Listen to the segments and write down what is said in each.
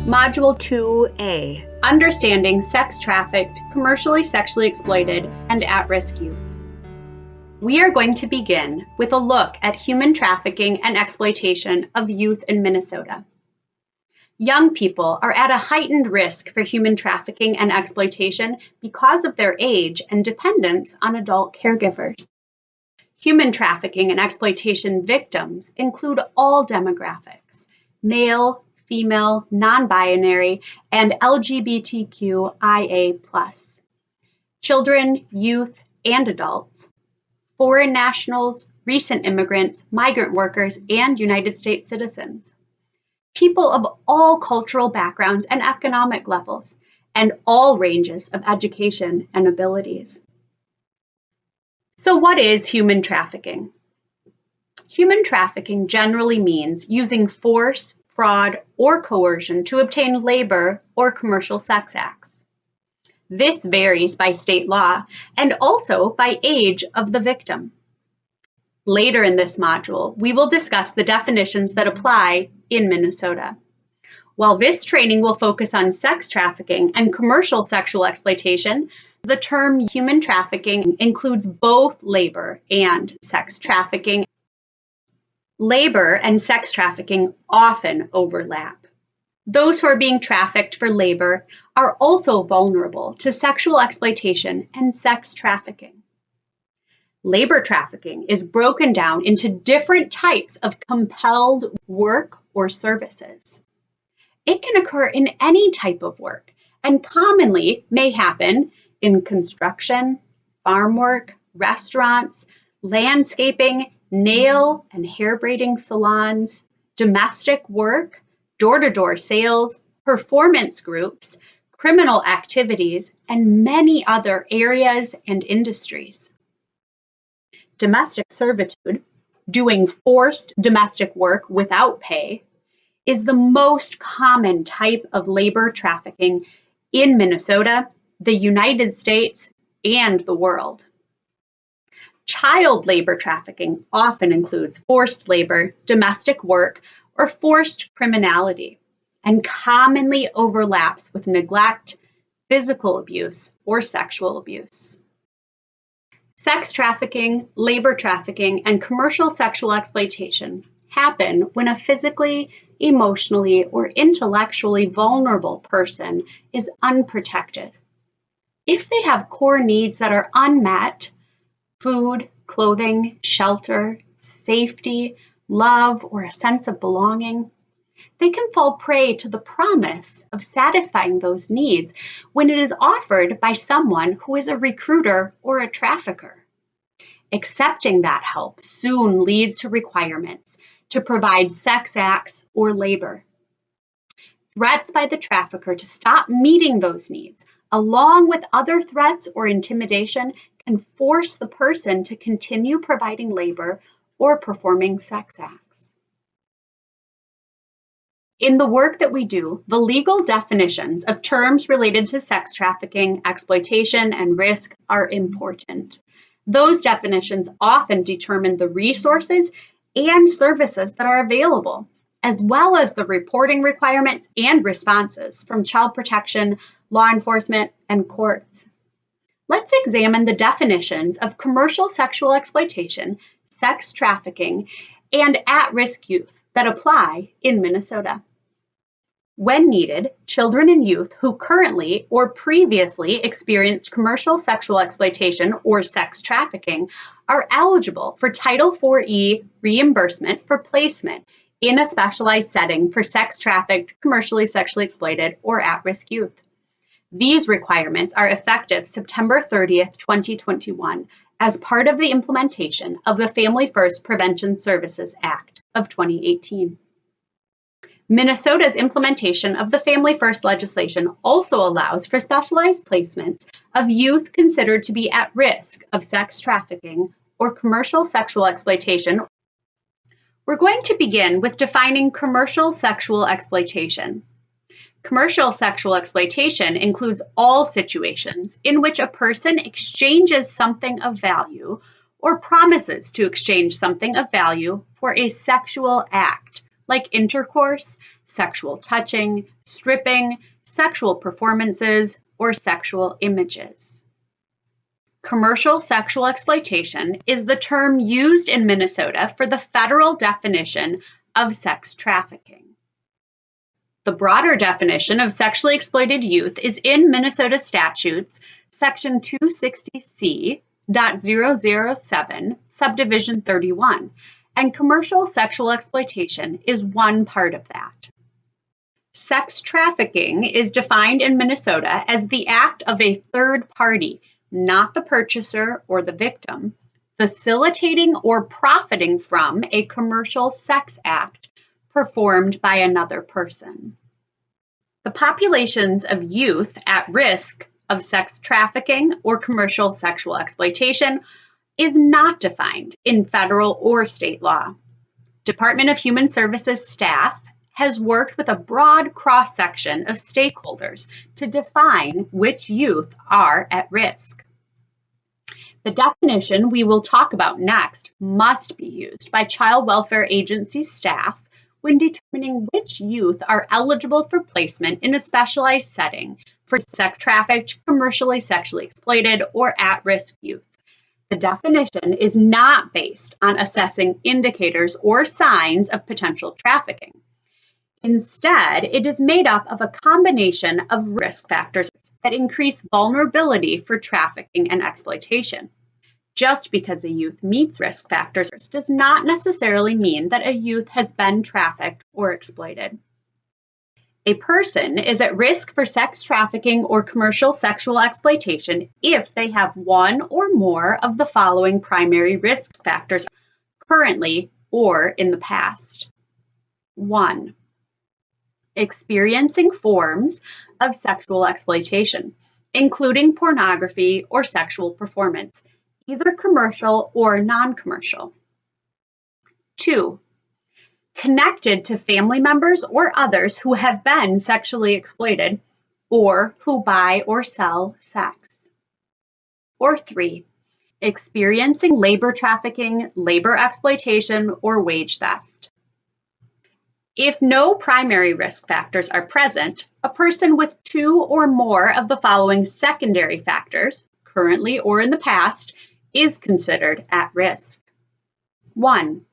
Module 2a, Understanding Sex Trafficked, Commercially Sexually Exploited, and At-Risk Youth. We are going to begin with a look at human trafficking and exploitation of youth in Minnesota. Young people are at a heightened risk for human trafficking and exploitation because of their age and dependence on adult caregivers. Human trafficking and exploitation victims include all demographics: male, female, non-binary, and LGBTQIA+. Children, youth, and adults, foreign nationals, recent immigrants, migrant workers, and United States citizens. People of all cultural backgrounds and economic levels, and all ranges of education and abilities. So what is human trafficking? Human trafficking generally means using force, fraud, or coercion to obtain labor or commercial sex acts. This varies by state law and also by age of the victim. Later in this module, we will discuss the definitions that apply in Minnesota. While this training will focus on sex trafficking and commercial sexual exploitation, the term human trafficking includes both labor and sex trafficking. Labor and sex trafficking often overlap. Those who are being trafficked for labor are also vulnerable to sexual exploitation and sex trafficking. Labor trafficking is broken down into different types of compelled work or services. It can occur in any type of work and commonly may happen in construction, farm work, restaurants, landscaping, nail and hair braiding salons, domestic work, door-to-door sales, performance groups, criminal activities, and many other areas and industries. Domestic servitude, doing forced domestic work without pay, is the most common type of labor trafficking in Minnesota, the United States, and the world. Child labor trafficking often includes forced labor, domestic work, or forced criminality, and commonly overlaps with neglect, physical abuse, or sexual abuse. Sex trafficking, labor trafficking, and commercial sexual exploitation happen when a physically, emotionally, or intellectually vulnerable person is unprotected. If they have core needs that are unmet, food, clothing, shelter, safety, love, or a sense of belonging, they can fall prey to the promise of satisfying those needs when it is offered by someone who is a recruiter or a trafficker. Accepting that help soon leads to requirements to provide sex acts or labor. Threats by the trafficker to stop meeting those needs, along with other threats or intimidation, can force the person to continue providing labor or performing sex acts. In the work that we do, the legal definitions of terms related to sex trafficking, exploitation, and risk are important. Those definitions often determine the resources and services that are available, as well as the reporting requirements and responses from child protection, law enforcement, and courts. Let's examine the definitions of commercial sexual exploitation, sex trafficking, and at-risk youth that apply in Minnesota. When needed, children and youth who currently or previously experienced commercial sexual exploitation or sex trafficking are eligible for Title IV-E reimbursement for placement in a specialized setting for sex trafficked, commercially sexually exploited, or at-risk youth. These requirements are effective September 30th, 2021, as part of the implementation of the Family First Prevention Services Act of 2018. Minnesota's implementation of the Family First legislation also allows for specialized placements of youth considered to be at risk of sex trafficking or commercial sexual exploitation. We're going to begin with defining commercial sexual exploitation. Commercial sexual exploitation includes all situations in which a person exchanges something of value or promises to exchange something of value for a sexual act like intercourse, sexual touching, stripping, sexual performances, or sexual images. Commercial sexual exploitation is the term used in Minnesota for the federal definition of sex trafficking. The broader definition of sexually exploited youth is in Minnesota statutes, section 260C.007, subdivision 31, and commercial sexual exploitation is one part of that. Sex trafficking is defined in Minnesota as the act of a third party, not the purchaser or the victim, facilitating or profiting from a commercial sex act performed by another person. The populations of youth at risk of sex trafficking or commercial sexual exploitation is not defined in federal or state law. Department of Human Services staff has worked with a broad cross-section of stakeholders to define which youth are at risk. The definition we will talk about next must be used by child welfare agency staff when determining which youth are eligible for placement in a specialized setting for sex trafficked, commercially sexually exploited, or at-risk youth. The definition is not based on assessing indicators or signs of potential trafficking. Instead, it is made up of a combination of risk factors that increase vulnerability for trafficking and exploitation. Just because a youth meets risk factors does not necessarily mean that a youth has been trafficked or exploited. A person is at risk for sex trafficking or commercial sexual exploitation if they have one or more of the following primary risk factors currently or in the past. 1. Experiencing forms of sexual exploitation, including pornography or sexual performance, either commercial or non-commercial. 2. Connected to family members or others who have been sexually exploited or who buy or sell sex. Or 3. Experiencing labor trafficking, labor exploitation, or wage theft. If no primary risk factors are present, a person with two or more of the following secondary factors, currently or in the past, is considered at risk. 1.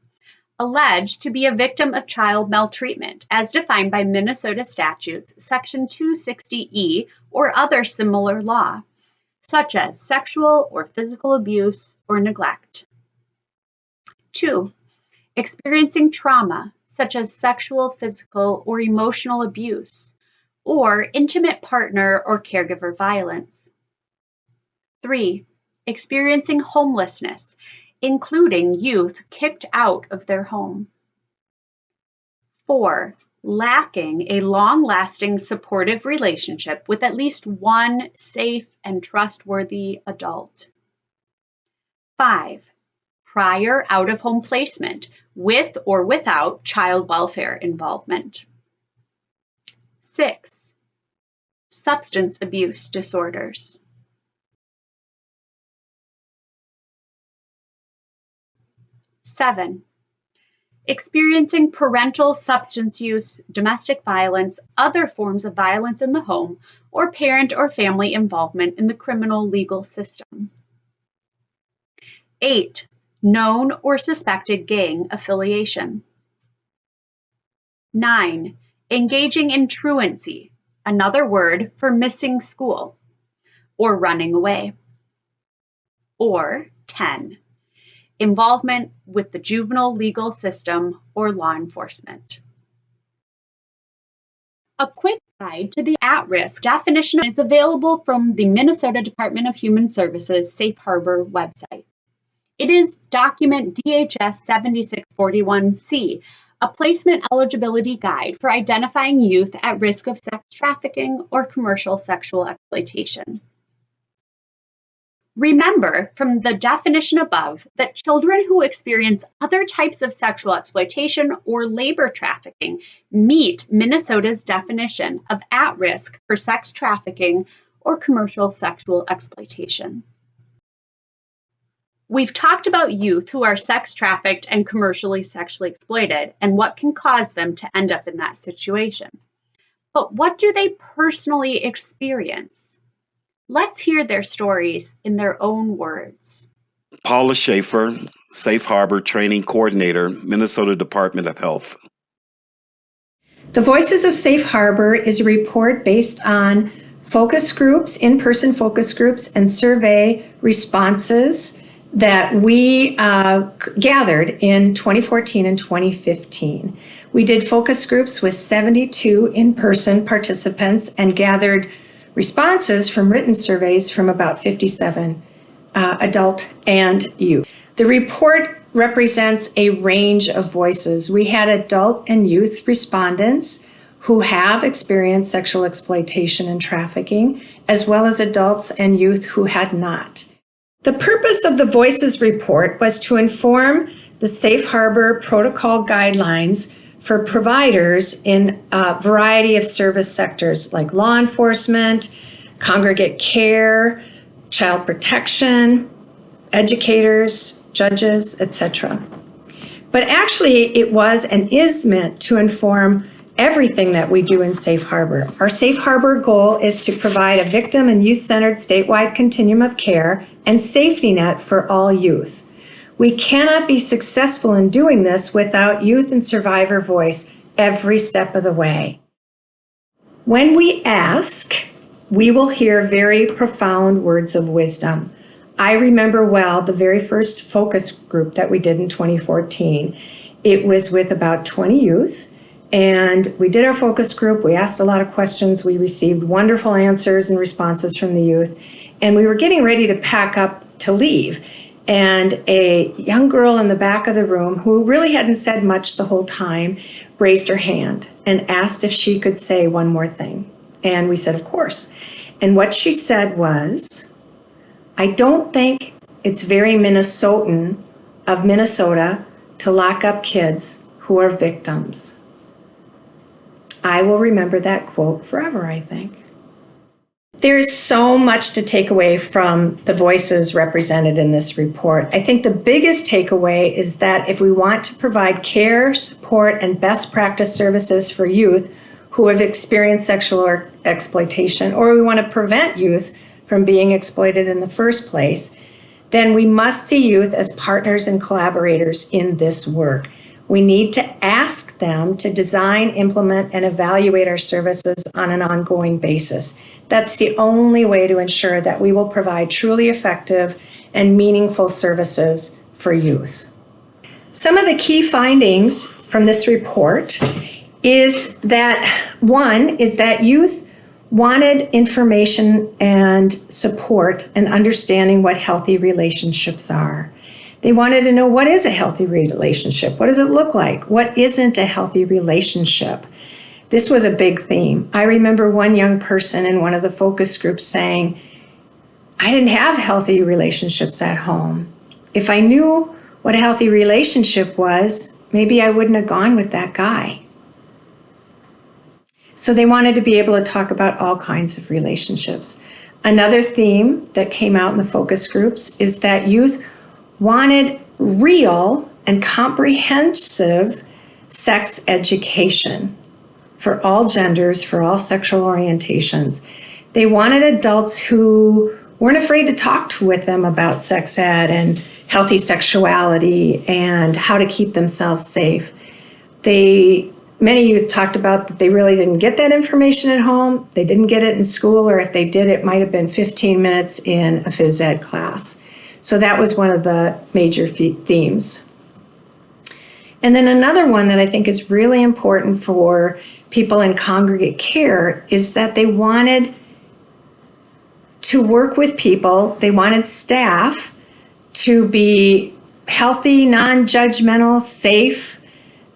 Alleged to be a victim of child maltreatment, as defined by Minnesota statutes, section 260E, or other similar law, such as sexual or physical abuse or neglect. 2. Experiencing trauma, such as sexual, physical, or emotional abuse, or intimate partner or caregiver violence. 3. Experiencing homelessness, including youth kicked out of their home. 4. Lacking a long-lasting supportive relationship with at least one safe and trustworthy adult. 5. Prior out-of-home placement with or without child welfare involvement. 6. Substance abuse disorders. 7. Experiencing parental substance use, domestic violence, other forms of violence in the home, or parent or family involvement in the criminal legal system. 8. Known or suspected gang affiliation. 9. Engaging in truancy, another word for missing school, or running away. Or 10. Involvement with the juvenile legal system or law enforcement. A quick guide to the at-risk definition is available from the Minnesota Department of Human Services Safe Harbor website. It is document DHS 7641C, a placement eligibility guide for identifying youth at risk of sex trafficking or commercial sexual exploitation. Remember from the definition above that children who experience other types of sexual exploitation or labor trafficking meet Minnesota's definition of at risk for sex trafficking or commercial sexual exploitation. We've talked about youth who are sex trafficked and commercially sexually exploited and what can cause them to end up in that situation. But what do they personally experience? Let's hear their stories in their own words. Paula Schaefer, Safe Harbor Training Coordinator, Minnesota Department of Health. The Voices of Safe Harbor is a report based on focus groups, in-person focus groups, and survey responses that we gathered in 2014 and 2015. We did focus groups with 72 in-person participants and gathered responses from written surveys from about 57 adult and youth. The report represents a range of voices. We had adult and youth respondents who have experienced sexual exploitation and trafficking, as well as adults and youth who had not. The purpose of the Voices report was to inform the Safe Harbor protocol guidelines for providers in a variety of service sectors like law enforcement, congregate care, child protection, educators, judges, etc. But actually, it was and is meant to inform everything that we do in Safe Harbor. Our Safe Harbor goal is to provide a victim and youth-centered statewide continuum of care and safety net for all youth. We cannot be successful in doing this without youth and survivor voice every step of the way. When we ask, we will hear very profound words of wisdom. I remember well the very first focus group that we did in 2014. It was with about 20 youth. And we did our focus group, we asked a lot of questions, we received wonderful answers and responses from the youth, and we were getting ready to pack up to leave. And a young girl in the back of the room, who really hadn't said much the whole time, raised her hand and asked if she could say one more thing. And we said, of course. And what she said was, I don't think it's very Minnesotan of Minnesota to lock up kids who are victims. I will remember that quote forever, I think. There is so much to take away from the voices represented in this report. I think the biggest takeaway is that if we want to provide care, support, and best practice services for youth who have experienced sexual exploitation, or we want to prevent youth from being exploited in the first place, then we must see youth as partners and collaborators in this work. We need to ask them to design, implement, and evaluate our services on an ongoing basis. That's the only way to ensure that we will provide truly effective and meaningful services for youth. Some of the key findings from this report is that, one, is that youth wanted information and support and understanding what healthy relationships are. They wanted to know, what is a healthy relationship? What does it look like? What isn't a healthy relationship? This was a big theme. I remember one young person in one of the focus groups saying, I didn't have healthy relationships at home. If I knew what a healthy relationship was, maybe I wouldn't have gone with that guy. So they wanted to be able to talk about all kinds of relationships. Another theme that came out in the focus groups is that youth wanted real and comprehensive sex education for all genders, for all sexual orientations. They wanted adults who weren't afraid to talk with them about sex ed and healthy sexuality and how to keep themselves safe. Many youth talked about that they really didn't get that information at home. They didn't get it in school, or if they did, it might have been 15 minutes in a phys ed class. So that was one of the major themes. And then another one that I think is really important for people in congregate care is that they wanted to work with people, they wanted staff to be healthy, non-judgmental, safe,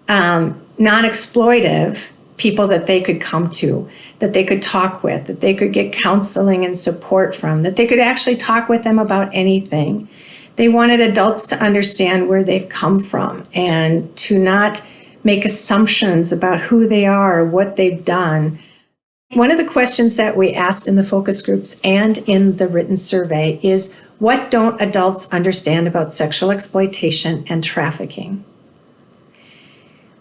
non-exploitive people that they could come to, that they could talk with, that they could get counseling and support from, that they could actually talk with them about anything. They wanted adults to understand where they've come from and to not make assumptions about who they are or what they've done. One of the questions that we asked in the focus groups and in the written survey is, What don't adults understand about sexual exploitation and trafficking?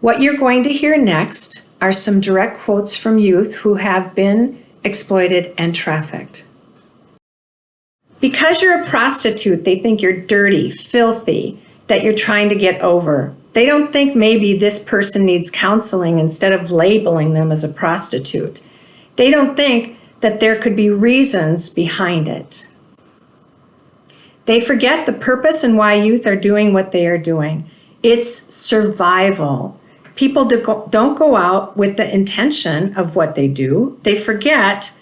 What you're going to hear next are some direct quotes from youth who have been exploited and trafficked. Because you're a prostitute, they think you're dirty, filthy, that you're trying to get over. They don't think maybe this person needs counseling instead of labeling them as a prostitute. They don't think that there could be reasons behind it. They forget the purpose and why youth are doing what they are doing. It's survival. People don't go out with the intention of what they do. They forget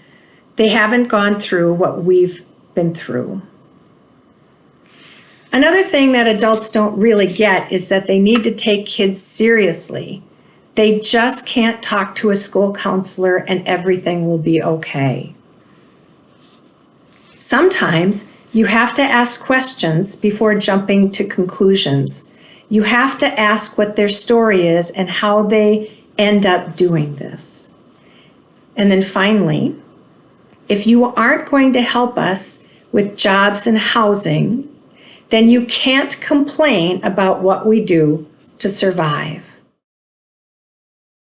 they haven't gone through what we've been through. Another thing that adults don't really get is that they need to take kids seriously. They just can't talk to a school counselor and everything will be okay. Sometimes you have to ask questions before jumping to conclusions. You have to ask what their story is and how they end up doing this. And then finally, if you aren't going to help us with jobs and housing, then you can't complain about what we do to survive.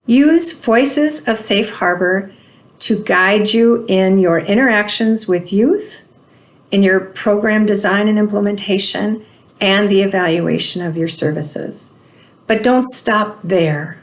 Use Voices of Safe Harbor to guide you in your interactions with youth, in your program design and implementation, and the evaluation of your services. But don't stop there.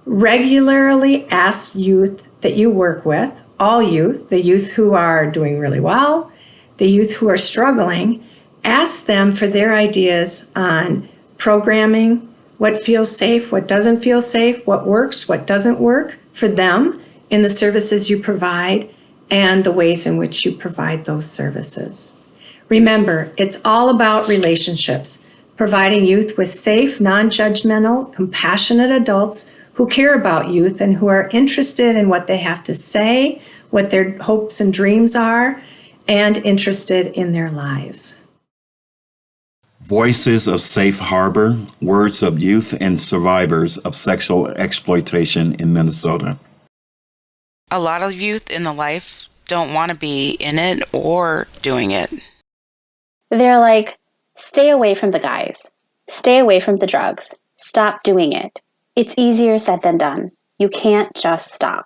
Regularly ask youth that you work with, all youth, the youth who are doing really well, the youth who are struggling, ask them for their ideas on programming, what feels safe, what doesn't feel safe, what works, what doesn't work for them in the services you provide, and the ways in which you provide those services. Remember, it's all about relationships, providing youth with safe, non-judgmental, compassionate adults who care about youth and who are interested in what they have to say, what their hopes and dreams are, and interested in their lives. Voices of Safe Harbor, Words of Youth and Survivors of Sexual Exploitation in Minnesota. A lot of youth in the life don't want to be in it or doing it. They're like, stay away from the guys. Stay away from the drugs. Stop doing it. It's easier said than done. You can't just stop.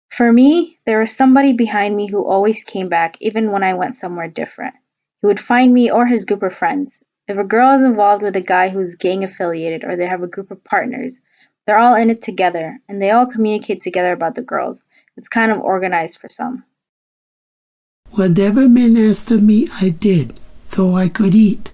For me, there was somebody behind me who always came back even when I went somewhere different. He would find me or his group of friends. If a girl is involved with a guy who's gang affiliated or they have a group of partners, they're all in it together and they all communicate together about the girls. It's kind of organized for some. Whatever men asked of me, I did, so I could eat.